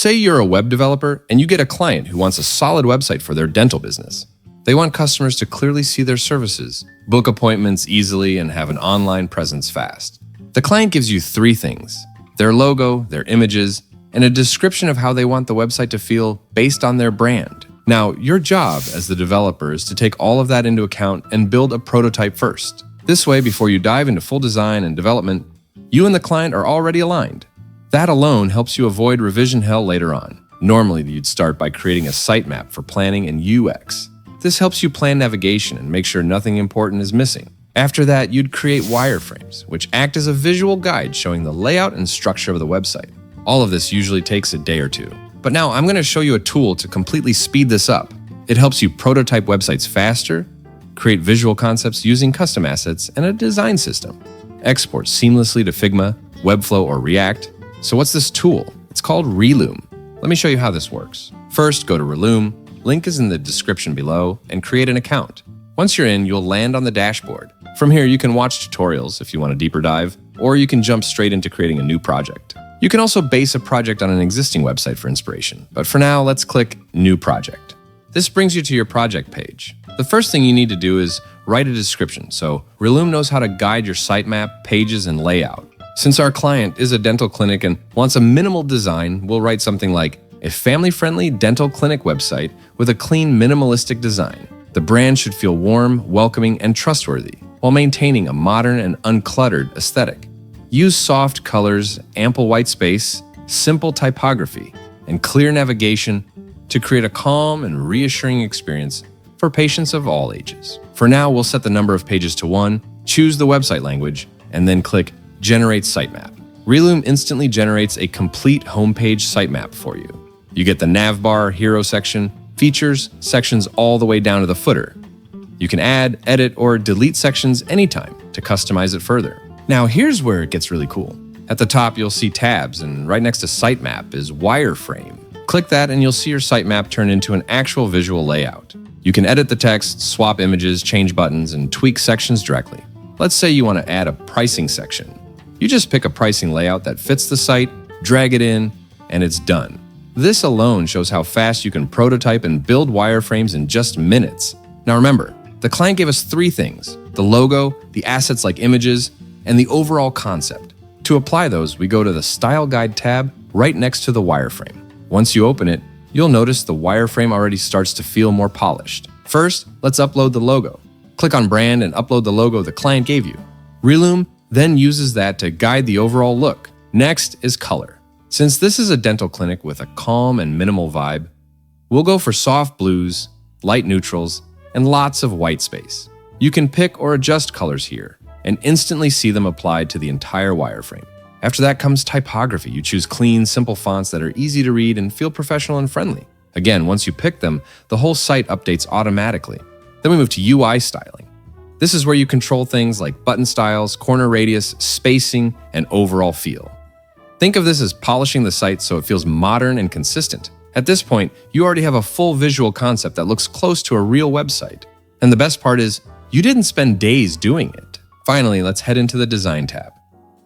Say you're a web developer and you get a client who wants a solid website for their dental business. They want customers to clearly see their services, book appointments easily, and have an online presence fast. The client gives you 3 things: their logo, their images, and a description of how they want the website to feel based on their brand. Now, your job as the developer is to take all of that into account and build a prototype first. This way, before you dive into full design and development, you and the client are already aligned. That alone helps you avoid revision hell later on. Normally, you'd start by creating a sitemap for planning and UX. This helps you plan navigation and make sure nothing important is missing. After that, you'd create wireframes, which act as a visual guide showing the layout and structure of the website. All of this usually takes a day or 2. But now I'm going to show you a tool to completely speed this up. It helps you prototype websites faster, create visual concepts using custom assets, and a design system. Export seamlessly to Figma, Webflow, or React. So what's this tool? It's called Relume. Let me show you how this works. First, go to Relume, link is in the description below, and create an account. Once you're in, you'll land on the dashboard. From here, you can watch tutorials if you want a deeper dive, or you can jump straight into creating a new project. You can also base a project on an existing website for inspiration, but for now, let's click New Project. This brings you to your project page. The first thing you need to do is write a description, so Relume knows how to guide your sitemap, pages, and layout. Since our client is a dental clinic and wants a minimal design, we'll write something like a family-friendly dental clinic website with a clean, minimalistic design. The brand should feel warm, welcoming, and trustworthy, while maintaining a modern and uncluttered aesthetic. Use soft colors, ample white space, simple typography, and clear navigation to create a calm and reassuring experience for patients of all ages. For now, we'll set the number of pages to 1, choose the website language, and then click Generate Sitemap. Relume instantly generates a complete homepage sitemap for you. You get the navbar, hero section, features, sections all the way down to the footer. You can add, edit, or delete sections anytime to customize it further. Now here's where it gets really cool. At the top, you'll see tabs, and right next to sitemap is wireframe. Click that and you'll see your sitemap turn into an actual visual layout. You can edit the text, swap images, change buttons, and tweak sections directly. Let's say you want to add a pricing section. You just pick a pricing layout that fits the site, drag it in, and it's done. This alone shows how fast you can prototype and build wireframes in just minutes. Now remember, the client gave us 3 things: the logo, the assets like images, and the overall concept. To apply those, we go to the Style Guide tab right next to the wireframe. Once you open it, you'll notice the wireframe already starts to feel more polished. First, let's upload the logo. Click on Brand and upload the logo the client gave you. Relume then uses that to guide the overall look. Next is color. Since this is a dental clinic with a calm and minimal vibe, we'll go for soft blues, light neutrals, and lots of white space. You can pick or adjust colors here and instantly see them applied to the entire wireframe. After that comes typography. You choose clean, simple fonts that are easy to read and feel professional and friendly. Again, once you pick them, the whole site updates automatically. Then we move to UI styling. This is where you control things like button styles, corner radius, spacing, and overall feel. Think of this as polishing the site so it feels modern and consistent. At this point, you already have a full visual concept that looks close to a real website. And the best part is, you didn't spend days doing it. Finally, let's head into the Design tab.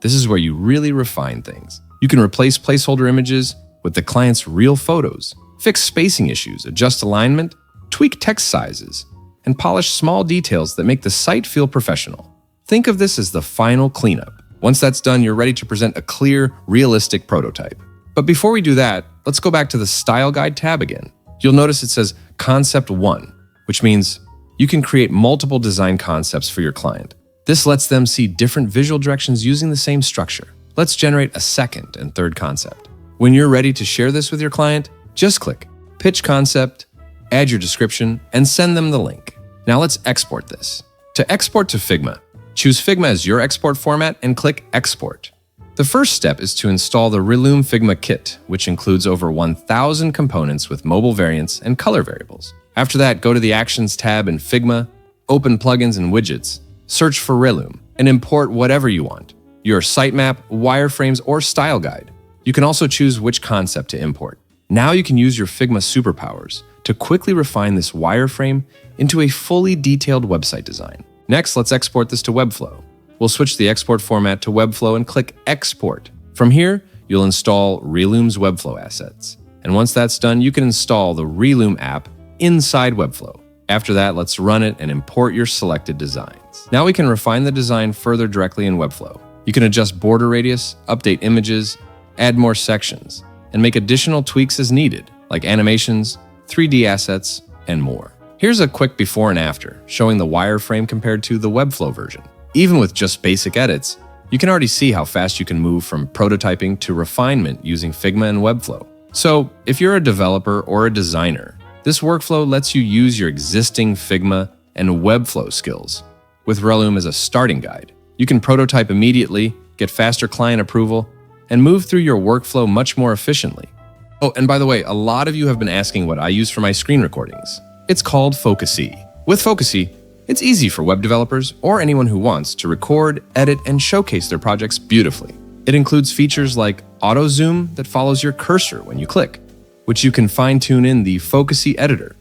This is where you really refine things. You can replace placeholder images with the client's real photos, fix spacing issues, adjust alignment, tweak text sizes, and polish small details that make the site feel professional. Think of this as the final cleanup. Once that's done, you're ready to present a clear, realistic prototype. But before we do that, let's go back to the Style Guide tab again. You'll notice it says Concept 1, which means you can create multiple design concepts for your client. This lets them see different visual directions using the same structure. Let's generate a second and third concept. When you're ready to share this with your client, just click Pitch Concept, add your description, and send them the link. Now let's export this. To export to Figma, choose Figma as your export format and click Export. The first step is to install the Relume Figma kit, which includes over 1,000 components with mobile variants and color variables. After that, go to the Actions tab in Figma, open Plugins and Widgets, search for Relume, and import whatever you want: your sitemap, wireframes, or style guide. You can also choose which concept to import. Now you can use your Figma superpowers to quickly refine this wireframe into a fully detailed website design. Next, let's export this to Webflow. We'll switch the export format to Webflow and click Export. From here, you'll install Relume's Webflow assets. And once that's done, you can install the Relume app inside Webflow. After that, let's run it and import your selected designs. Now we can refine the design further directly in Webflow. You can adjust border radius, update images, add more sections, and make additional tweaks as needed, like animations, 3D assets, and more. Here's a quick before and after, showing the wireframe compared to the Webflow version. Even with just basic edits, you can already see how fast you can move from prototyping to refinement using Figma and Webflow. So, if you're a developer or a designer, this workflow lets you use your existing Figma and Webflow skills. With Relume as a starting guide, you can prototype immediately, get faster client approval, and move through your workflow much more efficiently. Oh, and by the way, a lot of you have been asking what I use for my screen recordings. It's called FocuSee. With FocuSee, it's easy for web developers or anyone who wants to record, edit, and showcase their projects beautifully. It includes features like auto zoom that follows your cursor when you click, which you can fine-tune in the FocuSee editor,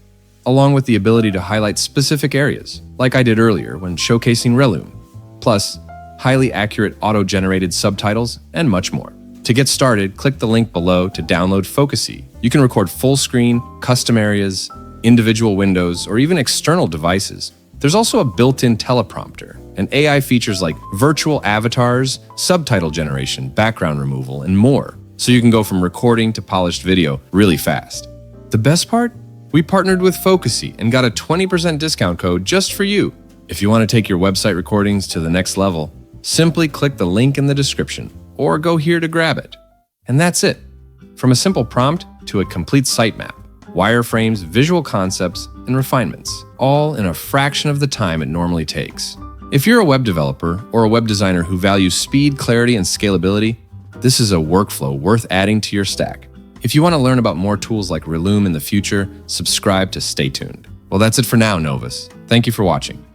along with the ability to highlight specific areas, like I did earlier when showcasing Relume, plus highly accurate auto-generated subtitles, and much more. To get started, click the link below to download FocuSee. You can record full screen, custom areas, individual windows, or even external devices. There's also a built-in teleprompter and AI features like virtual avatars, subtitle generation, background removal, and more, so you can go from recording to polished video really fast. The best part? We partnered with FocuSee and got a 20% discount code just for you. If you want to take your website recordings to the next level, simply click the link in the description or go here to grab it. And that's it. From a simple prompt to a complete sitemap, wireframes, visual concepts, and refinements, all in a fraction of the time it normally takes. If you're a web developer or a web designer who values speed, clarity, and scalability, this is a workflow worth adding to your stack. If you want to learn about more tools like Relume in the future, subscribe to stay tuned. Well, that's it for now, Novas. Thank you for watching.